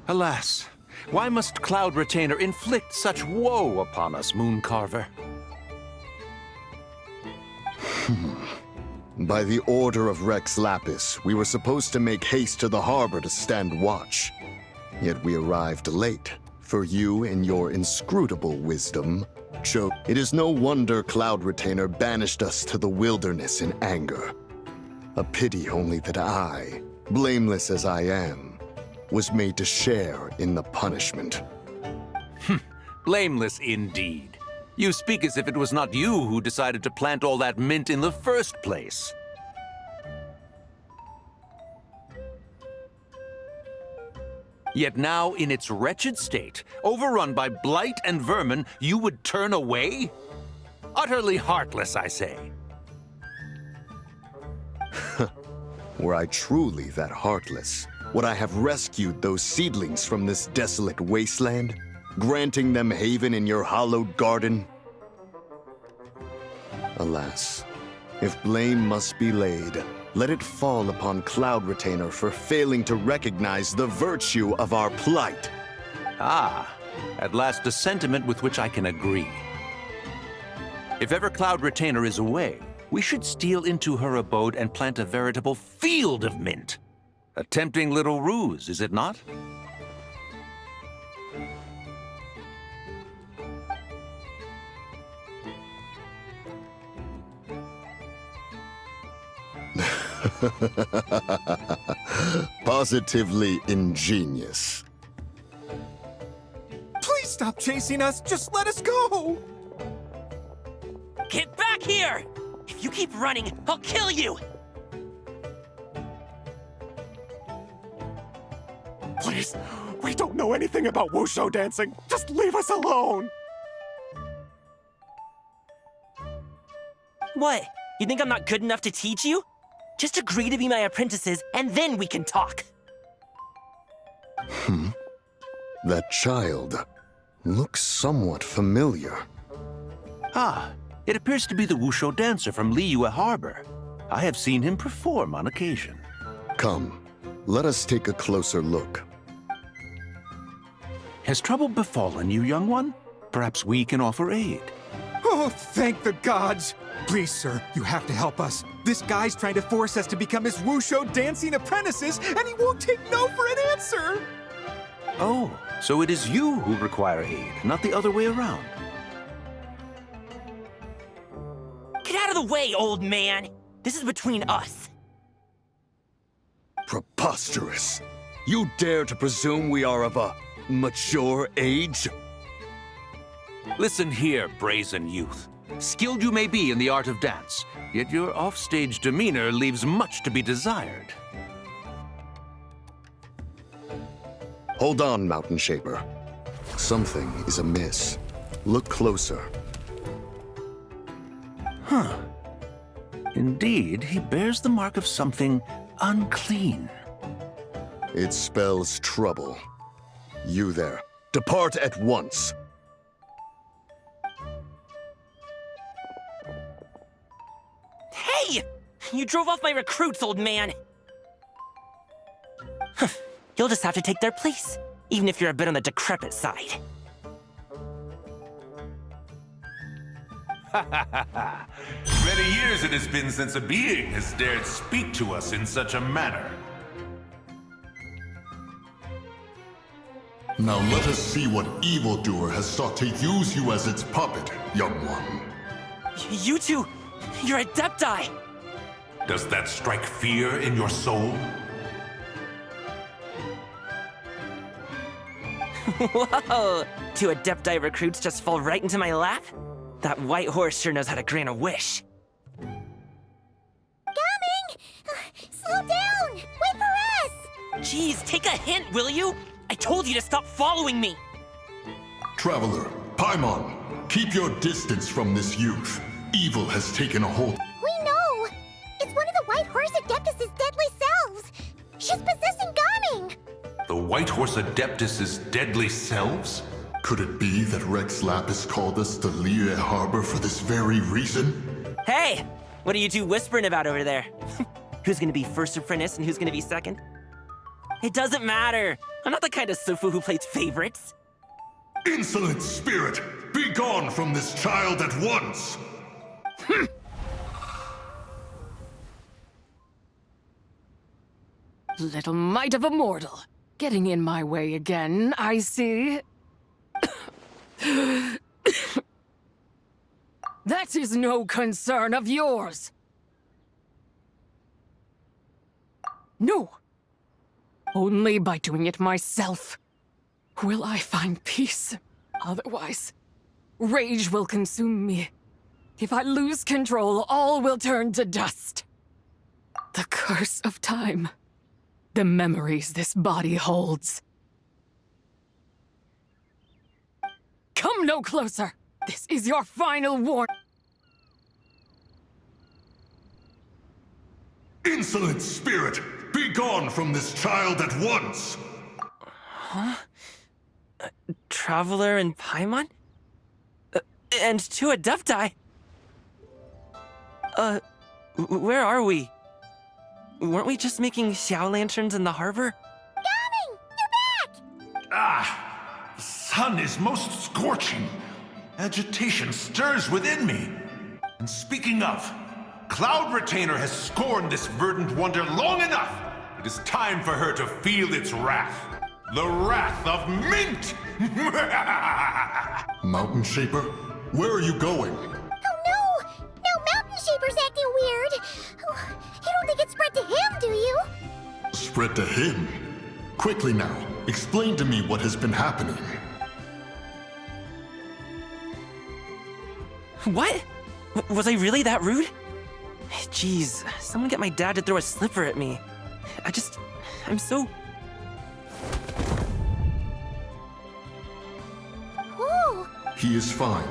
Alas, why must Cloud Retainer inflict such woe upon us, Mooncarver? By the order of Rex Lapis, we were supposed to make haste to the harbor to stand watch. Yet we arrived late, for you in your inscrutable wisdom chose. It is no wonder Cloud Retainer banished us to the wilderness in anger. A pity only that I, blameless as I am, was made to share in the punishment. Blameless indeed. You speak as if it was not you who decided to plant all that mint in the first place. Yet now, in its wretched state, overrun by blight and vermin, you would turn away? Utterly heartless, I say. Were I truly that heartless, would I have rescued those seedlings from this desolate wasteland, granting them haven in your hallowed garden? Alas, if blame must be laid, let it fall upon Cloud Retainer for failing to recognize the virtue of our plight. Ah, at last a sentiment with which I can agree. If ever Cloud Retainer is away, we should steal into her abode and plant a veritable field of mint. A tempting little ruse, is it not? Positively ingenious. Please stop chasing us! Just let us go! Get back here! If you keep running, I'll kill you! Please, we don't know anything about wushu dancing. Just leave us alone! What? You think I'm not good enough to teach you? Just agree to be my apprentices, and then we can talk. That child looks somewhat familiar. Ah, it appears to be the wushu dancer from Liyue Harbor. I have seen him perform on occasion. Come, let us take a closer look. Has trouble befallen you, young one? Perhaps we can offer aid. Oh, thank the gods! Please, sir, you have to help us. This guy's trying to force us to become his wushu dancing apprentices, and he won't take no for an answer! Oh, so it is you who require aid, not the other way around. Get out of the way, old man! This is between us. Preposterous! You dare to presume we are of a mature age? Listen here, brazen youth. Skilled you may be in the art of dance, yet your offstage demeanor leaves much to be desired. Hold on, Mountain Shaper. Something is amiss. Look closer. Indeed, he bears the mark of something unclean. It spells trouble. You there, depart at once. Hey! You drove off my recruits, old man! You'll just have to take their place, even if you're a bit on the decrepit side. Many years it has been since a being has dared speak to us in such a manner. Now let us see what evildoer has sought to use you as its puppet, young one. You two, you're adepti! Does that strike fear in your soul? Whoa! Two adepti recruits just fall right into my lap? That white horse sure knows how to grant a wish. Coming! Slow down! Wait for us! Jeez, take a hint, will you? I told you to stop following me! Traveler, Paimon, keep your distance from this youth. Evil has taken a hold. We know! It's one of the White Horse Adeptus' deadly selves! She's possessing Gaming! The White Horse Adeptus' deadly selves? Could it be that Rex Lapis called us to Liyue Harbor for this very reason? Hey! What are you two whispering about over there? Who's gonna be first apprentice and who's gonna be second? It doesn't matter! I'm not the kind of Sufu who plays favorites. Insolent spirit, be gone from this child at once! Little mite of a mortal. Getting in my way again, I see. That is no concern of yours. No. Only by doing it myself will I find peace. Otherwise, rage will consume me. If I lose control, all will turn to dust. The curse of time. The memories this body holds. Come no closer! This is your final warning. Insolent spirit, be gone from this child at once! Traveler and Paimon? And two adepti? Where are we? Weren't we just making Xiao lanterns in the harbor? Gaming! You're back! Ah! The sun is most scorching. Agitation stirs within me. And speaking of, Cloud Retainer has scorned this verdant wonder long enough. It is time for her to feel its wrath. The wrath of Mint! Mountain Shaper, where are you going? Oh no! Now Mountain Shaper's acting weird! Oh, you don't think it spread to him, do you? Spread to him? Quickly now, explain to me what has been happening. What? Was I really that rude? Jeez, someone get my dad to throw a slipper at me. I'm so... Whoa! He is fine.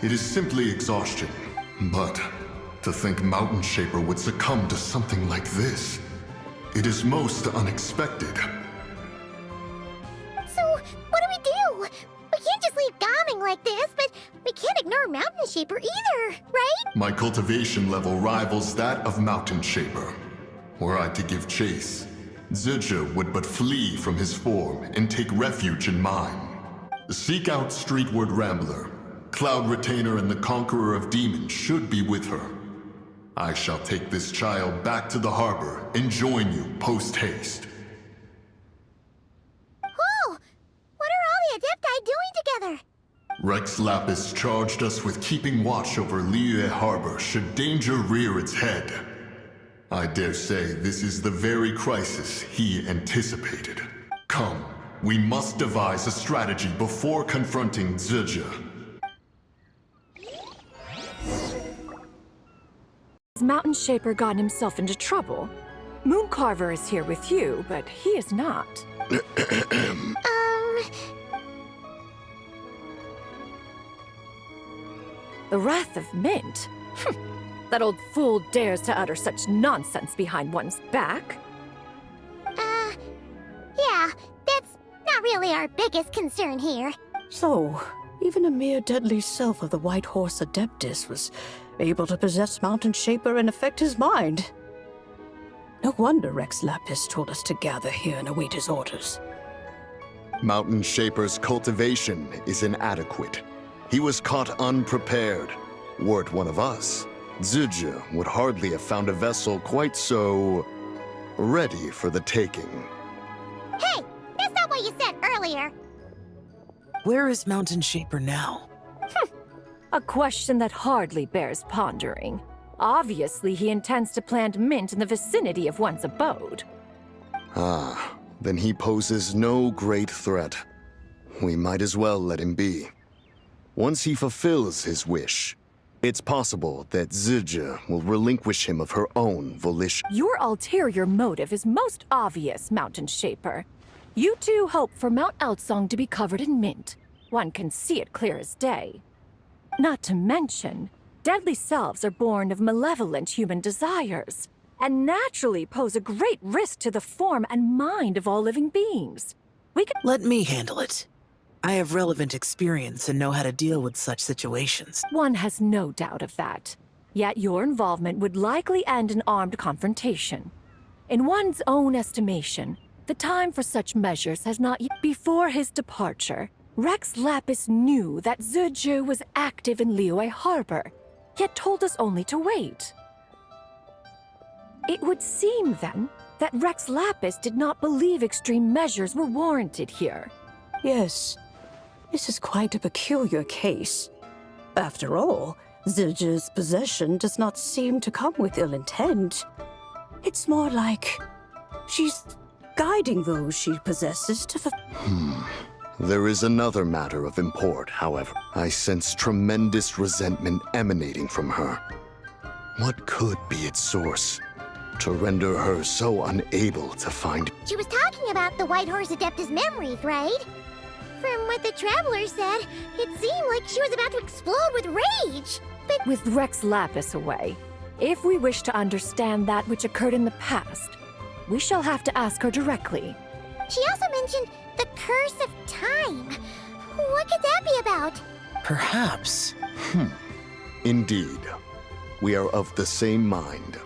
It is simply exhaustion. But to think Mountain Shaper would succumb to something like this, it is most unexpected. So, what do? We can't just leave Gaming like this, but we can't ignore Mountain Shaper either, right? My cultivation level rivals that of Mountain Shaper. Were I to give chase, Zizha would but flee from his form and take refuge in mine. Seek out Streetward Rambler. Cloud Retainer and the Conqueror of Demons should be with her. I shall take this child back to the harbor and join you post-haste. Whoa! What are all the Adepti doing together? Rex Lapis charged us with keeping watch over Liyue Harbor should danger rear its head. I dare say this is the very crisis he anticipated. Come, we must devise a strategy before confronting Zizha. Has Mountain Shaper gotten himself into trouble? Mooncarver is here with you, but he is not. The Wrath of Mint? That old fool dares to utter such nonsense behind one's back. Yeah, that's not really our biggest concern here. So, even a mere deadly self of the White Horse Adeptus was able to possess Mountain Shaper and affect his mind. No wonder Rex Lapis told us to gather here and await his orders. Mountain Shaper's cultivation is inadequate. He was caught unprepared. Were it one of us, Zizha would hardly have found a vessel quite so... ready for the taking. Hey, that's not what you said earlier. Where is Mountain Shaper now? A question that hardly bears pondering. Obviously, he intends to plant mint in the vicinity of one's abode. Ah, then he poses no great threat. We might as well let him be. Once he fulfills his wish, it's possible that Zizha will relinquish him of her own volition. Your ulterior motive is most obvious, Mountain Shaper. You two hope for Mount Outsong to be covered in mint. One can see it clear as day. Not to mention, deadly selves are born of malevolent human desires, and naturally pose a great risk to the form and mind of all living beings. We can— Let me handle it. I have relevant experience and know how to deal with such situations. One has no doubt of that. Yet your involvement would likely end in armed confrontation. In one's own estimation, The time for such measures has not yet. Before his departure, Rex Lapis knew that Zizhu was active in Liyue Harbor, yet told us only to wait. It would seem, then, that Rex Lapis did not believe extreme measures were warranted here. Yes, this is quite a peculiar case. After all, Zizhu's possession does not seem to come with ill intent. It's more like she's guiding those she possesses to There is another matter of import, however. I sense tremendous resentment emanating from her. What could be its source to render her so unable to find... She was talking about the White Horse Adeptus memories, right? From what the Traveler said, it seemed like she was about to explode with rage. But With Rex Lapis away, if we wish to understand that which occurred in the past, we shall have to ask her directly. she also mentioned the Curse of Time. What could that be about? Perhaps. Indeed, we are of the same mind.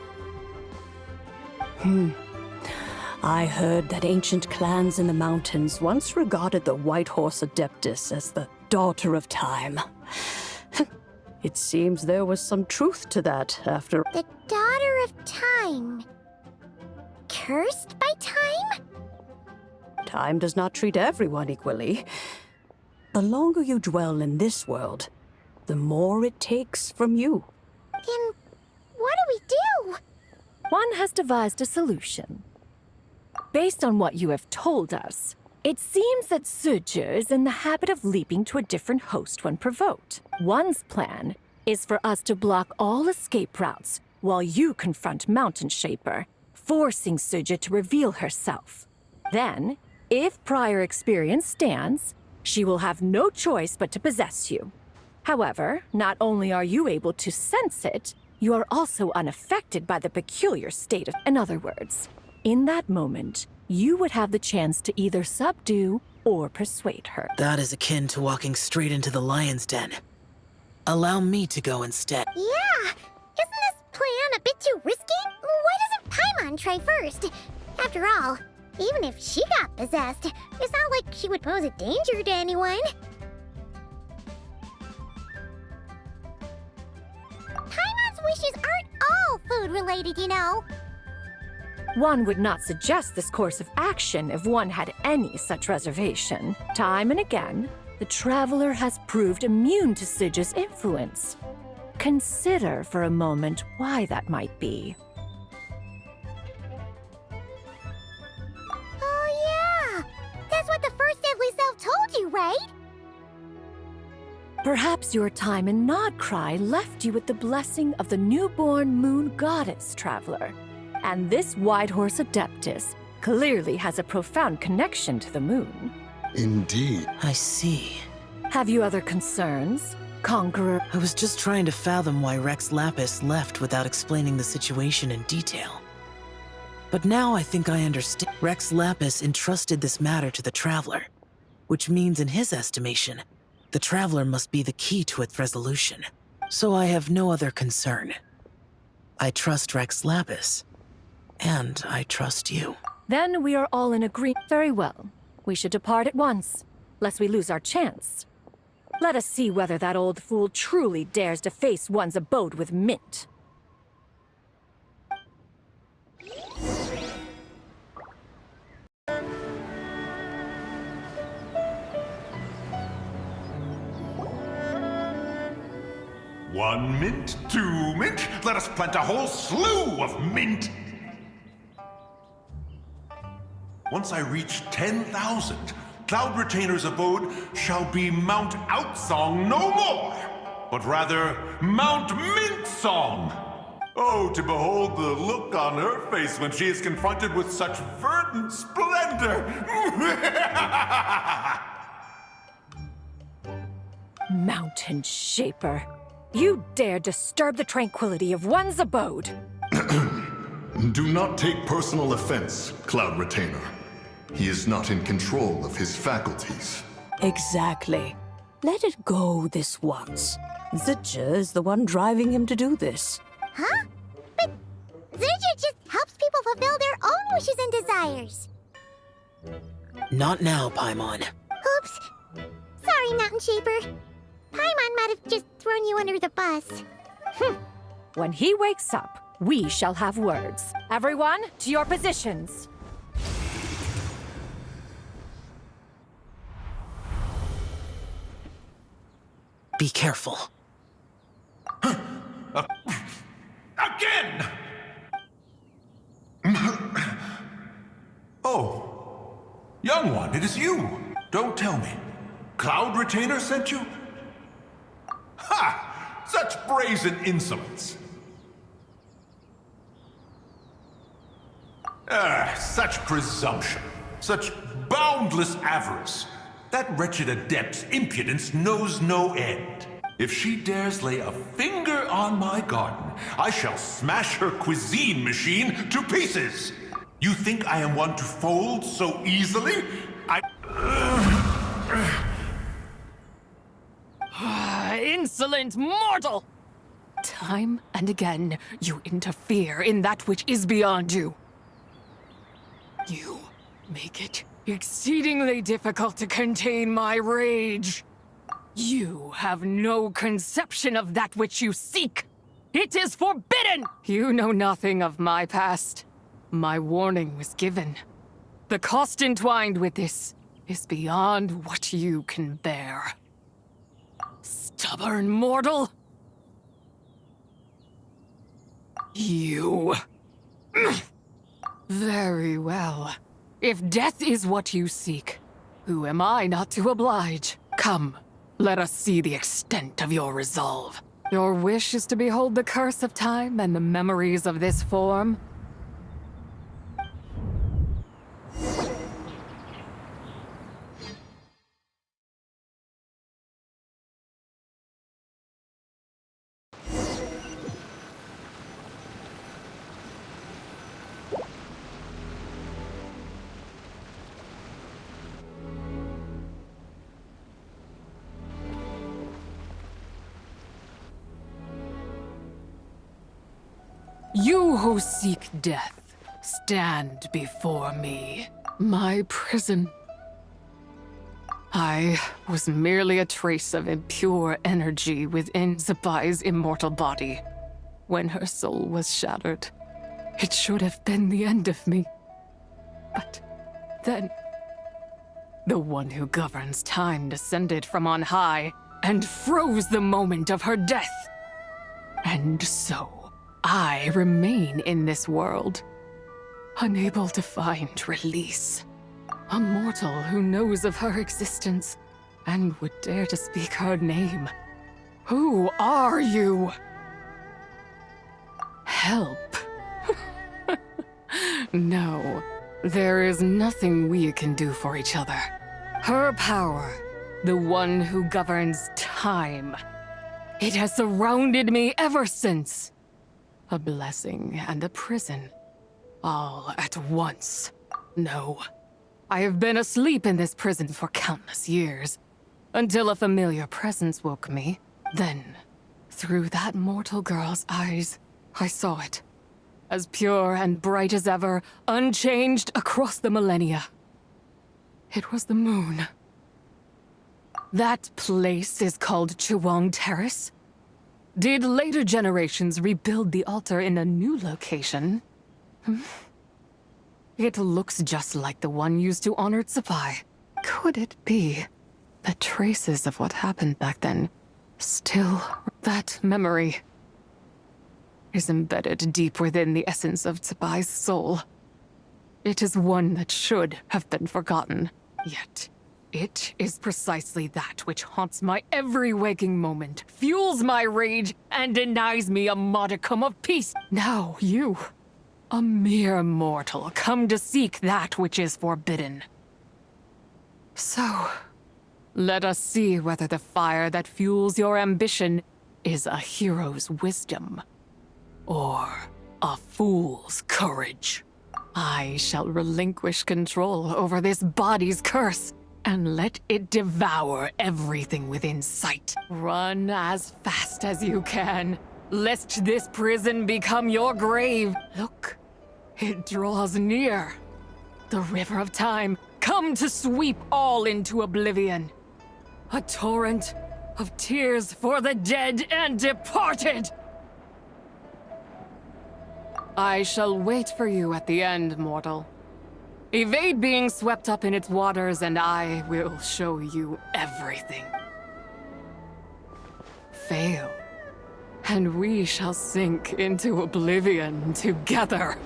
I heard that ancient clans in the mountains once regarded the White Horse Adeptus as the daughter of time. It seems there was some truth to that after... The Daughter of Time. Cursed by time? Time does not treat everyone equally. The longer you dwell in this world, the more it takes from you. Then what do we do? One has devised a solution. Based on what you have told us, it seems that Zizhu is in the habit of leaping to a different host when provoked. One's plan is for us to block all escape routes while you confront Mountain Shaper, forcing Zizhu to reveal herself. Then, if prior experience stands, she will have no choice but to possess you. However, not only are you able to sense it, you are also unaffected by the peculiar state of... In other words, in that moment, you would have the chance to either subdue or persuade her. That is akin to walking straight into the lion's den. Allow me to go instead. Yeah! Isn't this plan a bit too risky? Why doesn't Paimon try first? After all, even if she got possessed, it's not like she would pose a danger to anyone. Paimon's wishes aren't all food-related, you know. One would not suggest this course of action if one had any such reservation. Time and again, the Traveler has proved immune to Zizhu's influence. Consider for a moment why that might be. Oh yeah! That's what the First Deadly Self told you, right? Perhaps your time in Nodcry left you with the blessing of the newborn moon goddess, Traveler. And this White Horse Adeptus clearly has a profound connection to the moon. Indeed. I see. Have you other concerns, Conqueror? I was just trying to fathom why Rex Lapis left without explaining the situation in detail. But now I think I understand. Rex Lapis entrusted this matter to the Traveler, which means in his estimation, the Traveler must be the key to its resolution. So I have no other concern. I trust Rex Lapis, and I trust you. Then we are all in agreement. Very well. We should depart at once, lest we lose our chance. Let us see whether that old fool truly dares to face one's abode with Mint. One mint, 2 mint, let us plant a whole slew of mint! Once I reach 10,000, Cloud Retainer's abode shall be Mount Outsong no more, but rather Mount Mintsong! Oh, to behold the look on her face when she is confronted with such verdant splendor! Mountain Shaper, you dare disturb the tranquility of one's abode. Do not take personal offense, Cloud Retainer. He is not in control of his faculties. Exactly. Let it go this once. Zizhu is the one driving him to do this. Huh? But Zizhu just helps people fulfill their own wishes and desires. Not now, Paimon. Oops. Sorry, Mountain Shaper. Paimon might have just thrown you under the bus. When he wakes up, we shall have words. Everyone, to your positions. Be careful. Again! Oh, young one, it is you. Don't tell me. Cloud Retainer sent you? Ha! Such brazen insolence. Such presumption. Such boundless avarice. That wretched adept's impudence knows no end. If she dares lay a finger on my garden, I shall smash her cuisine machine to pieces. You think I am one to fold so easily? Insolent mortal! Time and again, you interfere in that which is beyond you. You make it exceedingly difficult to contain my rage. You have no conception of that which you seek. It is forbidden! You know nothing of my past. My warning was given. The cost entwined with this is beyond what you can bear. Stubborn mortal! You... Very well. If death is what you seek, who am I not to oblige? Come, let us see the extent of your resolve. Your wish is to behold the curse of time and the memories of this form? You who seek death, stand before me. My prison. I was merely a trace of impure energy within Zibai's immortal body. When her soul was shattered, it should have been the end of me. But then, the one who governs time descended from on high and froze the moment of her death. And so, I remain in this world, unable to find release. A mortal who knows of her existence and would dare to speak her name. Who are you? Help. No, there is nothing we can do for each other. Her power, the one who governs time, it has surrounded me ever since. A blessing and a prison, all at once. No, I have been asleep in this prison for countless years, until a familiar presence woke me. Then, through that mortal girl's eyes, I saw it. As pure and bright as ever, unchanged across the millennia. It was the moon. That place is called Chiwang Terrace. Did later generations rebuild the altar in a new location? It looks just like the one used to honor Zibai. Could it be that traces of what happened back then still... That memory is embedded deep within the essence of Zibai's soul. It is one that should have been forgotten. Yet, it is precisely that which haunts my every waking moment, fuels my rage, and denies me a modicum of peace. Now you, a mere mortal, come to seek that which is forbidden. So, let us see whether the fire that fuels your ambition is a hero's wisdom, or a fool's courage. I shall relinquish control over this body's curse, and let it devour everything within sight. Run as fast as you can, lest this prison become your grave. Look, it draws near. The river of time, come to sweep all into oblivion. A torrent of tears for the dead and departed. I shall wait for you at the end, mortal. Evade being swept up in its waters, and I will show you everything. Fail, and we shall sink into oblivion together.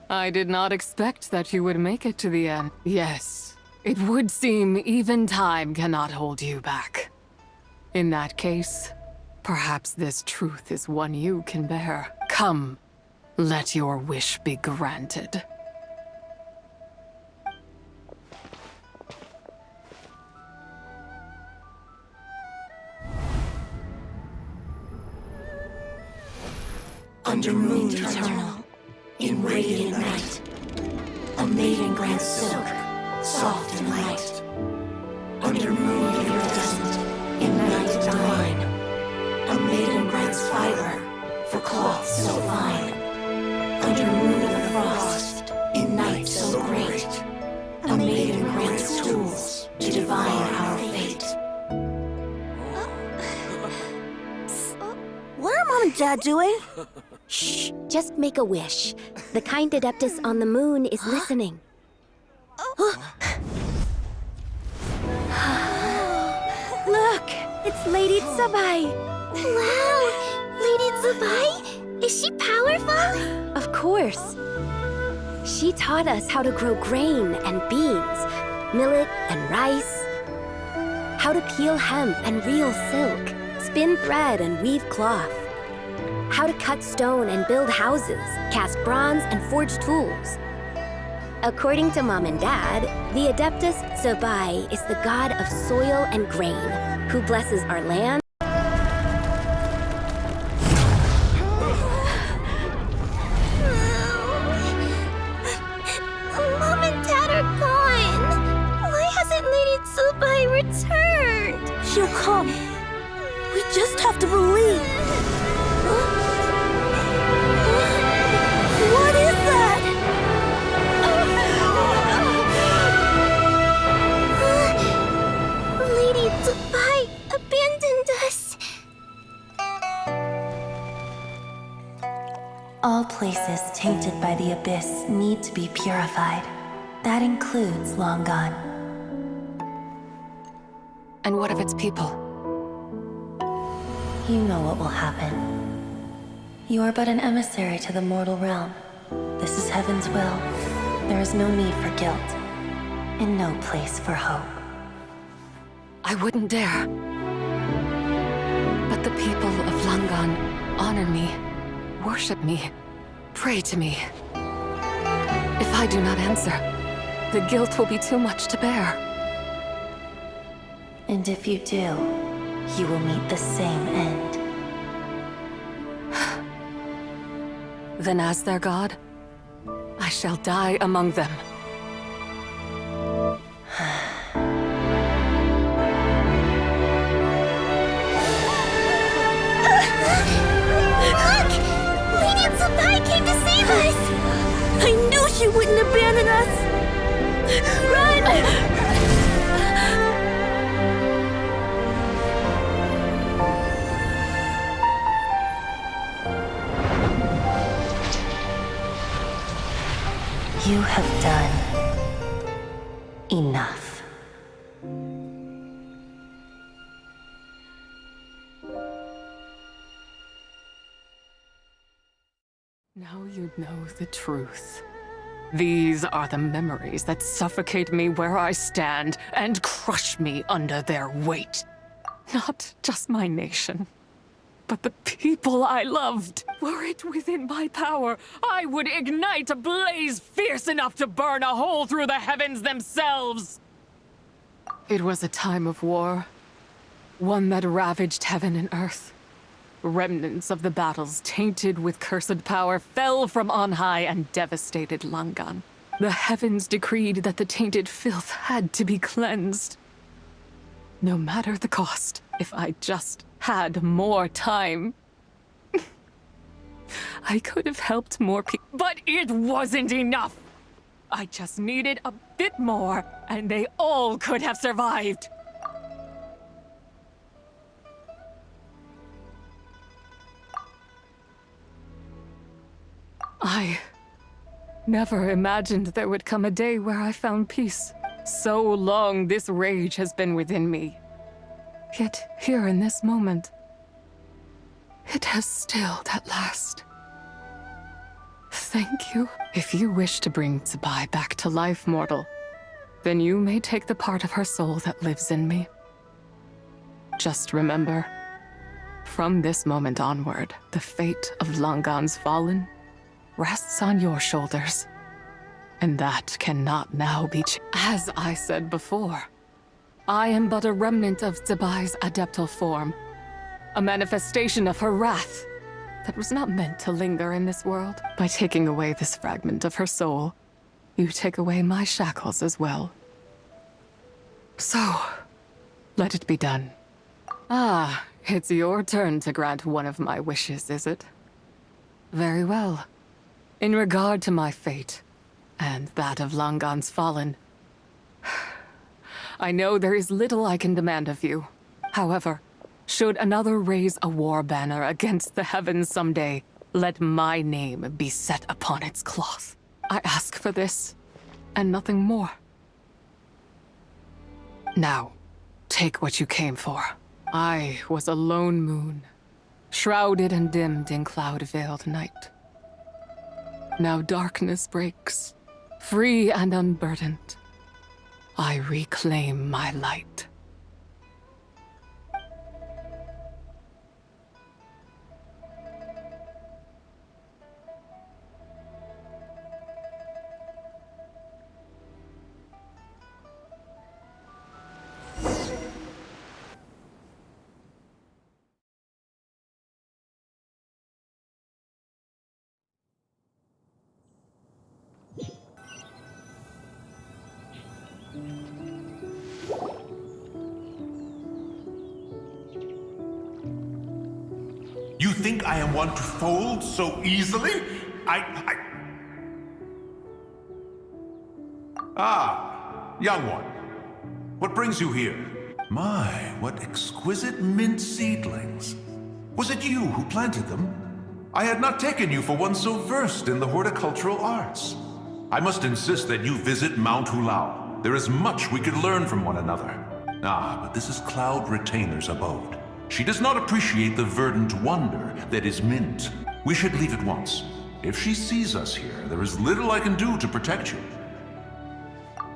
I did not expect that you would make it to the end. Yes, it would seem even time cannot hold you back. In that case, perhaps this truth is one you can bear. Come, let your wish be granted. Under moon eternal, in radiant night, a maiden grants silk, soft and light. Under moon iridescent, in night divine, a maiden grants fiber for cloth so fine. Under moon of frost, in night so great, a maiden grants tools to divine our fate. What are Mom and Dad doing? Shh, just make a wish. The kind adeptus on the moon is listening. Look, it's Lady Zibai. Wow, Lady Zibai? Is she powerful? Of course. She taught us how to grow grain and beans, millet and rice, how to peel hemp and reel silk, spin thread and weave cloth, how to cut stone and build houses, cast bronze and forge tools. According to Mom and Dad, the adeptus Zibai is the god of soil and grain, who blesses our land. Mom and Dad are gone. Why hasn't Lady Zibai returned? She'll come. We just have to believe. What is that? Lady Zibai abandoned us. All places tainted by the abyss need to be purified. That includes Long Gone. And what of its people? You know what will happen. You are but an emissary to the mortal realm. This is Heaven's will. There is no need for guilt, and no place for hope. I wouldn't dare. But the people of Langan honor me, worship me, pray to me. If I do not answer, the guilt will be too much to bear. And if you do, you will meet the same end. Then as their god, I shall die among them. Look! Lady Zibai came to save us! I knew she wouldn't abandon us! Run! You have done enough. Now you know the truth. These are the memories that suffocate me where I stand and crush me under their weight. Not just my nation, but the people I loved. Were it within my power, I would ignite a blaze fierce enough to burn a hole through the heavens themselves. It was a time of war, one that ravaged heaven and earth. Remnants of the battles tainted with cursed power fell from on high and devastated Langan. The heavens decreed that the tainted filth had to be cleansed. No matter the cost, if I just had more time. I could have helped more people, but it wasn't enough! I just needed a bit more, and they all could have survived. I never imagined there would come a day where I found peace. So long this rage has been within me. Yet here in this moment, it has stilled at last. Thank you. If you wish to bring Zibai back to life, mortal, then you may take the part of her soul that lives in me. Just remember, from this moment onward, the fate of Langan's fallen rests on your shoulders. And that cannot now be changed. As I said before, I am but a remnant of Zibai's adeptal form, a manifestation of her wrath that was not meant to linger in this world. By taking away this fragment of her soul, you take away my shackles as well. So, let it be done. Ah, it's your turn to grant one of my wishes, is it? Very well. In regard to my fate, and that of Langan's fallen, I know there is little I can demand of you. However, should another raise a war banner against the heavens someday, let my name be set upon its cloth. I ask for this, and nothing more. Now, take what you came for. I was a lone moon, shrouded and dimmed in cloud-veiled night. Now darkness breaks, free and unburdened. I reclaim my light. You think I am one to fold so easily? Ah, young one. What brings you here? My, what exquisite mint seedlings. Was it you who planted them? I had not taken you for one so versed in the horticultural arts. I must insist that you visit Mount Hulao. There is much we could learn from one another. Ah, but this is Cloud Retainer's abode. She does not appreciate the verdant wonder that is mint. We should leave at once. If she sees us here, there is little I can do to protect you.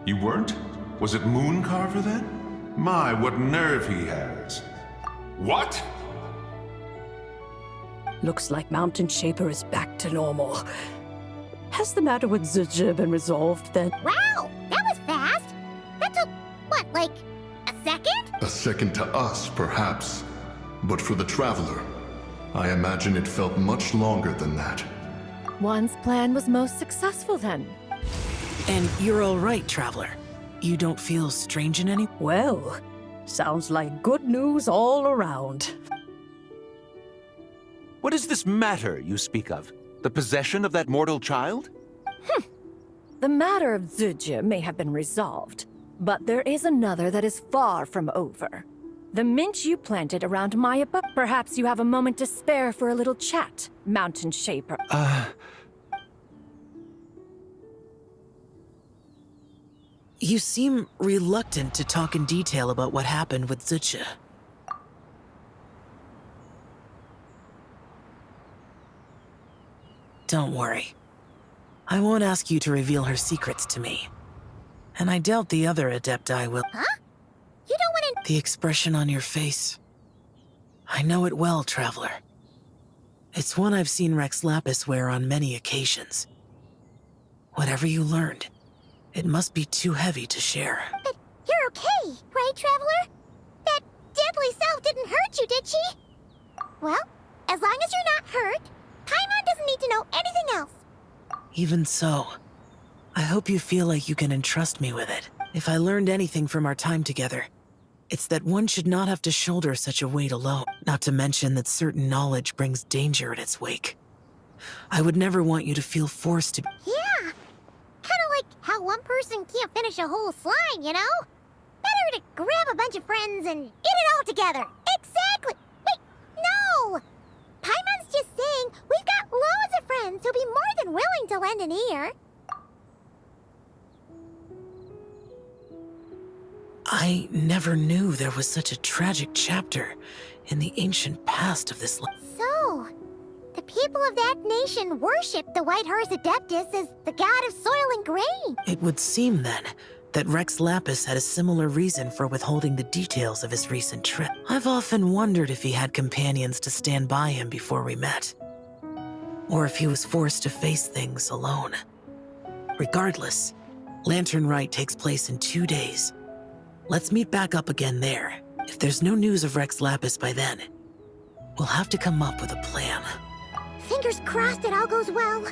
You weren't? Was it Mooncarver then? My, what nerve he has. What? Looks like Mountain Shaper is back to normal. Has the matter with Zibai been resolved then? Wow, that was fast. That took, what, like a second? A second to us, perhaps. But for the Traveler, I imagine it felt much longer than that. One's plan was most successful then. And you're all right, Traveler. You don't feel strange in any... Well, sounds like good news all around. What is this matter you speak of? The possession of that mortal child? The matter of Zibai may have been resolved, but there is another that is far from over. The mint you planted around Maya, but perhaps you have a moment to spare for a little chat, Mountain Shaper. You seem reluctant to talk in detail about what happened with Zibai. Don't worry. I won't ask you to reveal her secrets to me. And I doubt the other Adepti will. Huh? You don't want to... The expression on your face. I know it well, Traveler. It's one I've seen Rex Lapis wear on many occasions. Whatever you learned, it must be too heavy to share. But you're okay, right, Traveler? That deadly self didn't hurt you, did she? Well, as long as you're not hurt, Paimon doesn't need to know anything else. Even so, I hope you feel like you can entrust me with it. If I learned anything from our time together, it's that one should not have to shoulder such a weight alone. Not to mention that certain knowledge brings danger in its wake. I would never want you to feel forced to... Yeah, kind of like how one person can't finish a whole slime, you know? Better to grab a bunch of friends and get it all together. Exactly! Wait, no! Paimon's just saying we've got loads of friends who'll be more than willing to lend an ear. I never knew there was such a tragic chapter in the ancient past of this land. So, the people of that nation worship the White Horse Adeptus as the god of soil and grain. It would seem, then, that Rex Lapis had a similar reason for withholding the details of his recent trip. I've often wondered if he had companions to stand by him before we met. Or if he was forced to face things alone. Regardless, Lantern Rite takes place in 2 days. Let's meet back up again there. If there's no news of Rex Lapis by then, we'll have to come up with a plan. Fingers crossed it all goes well.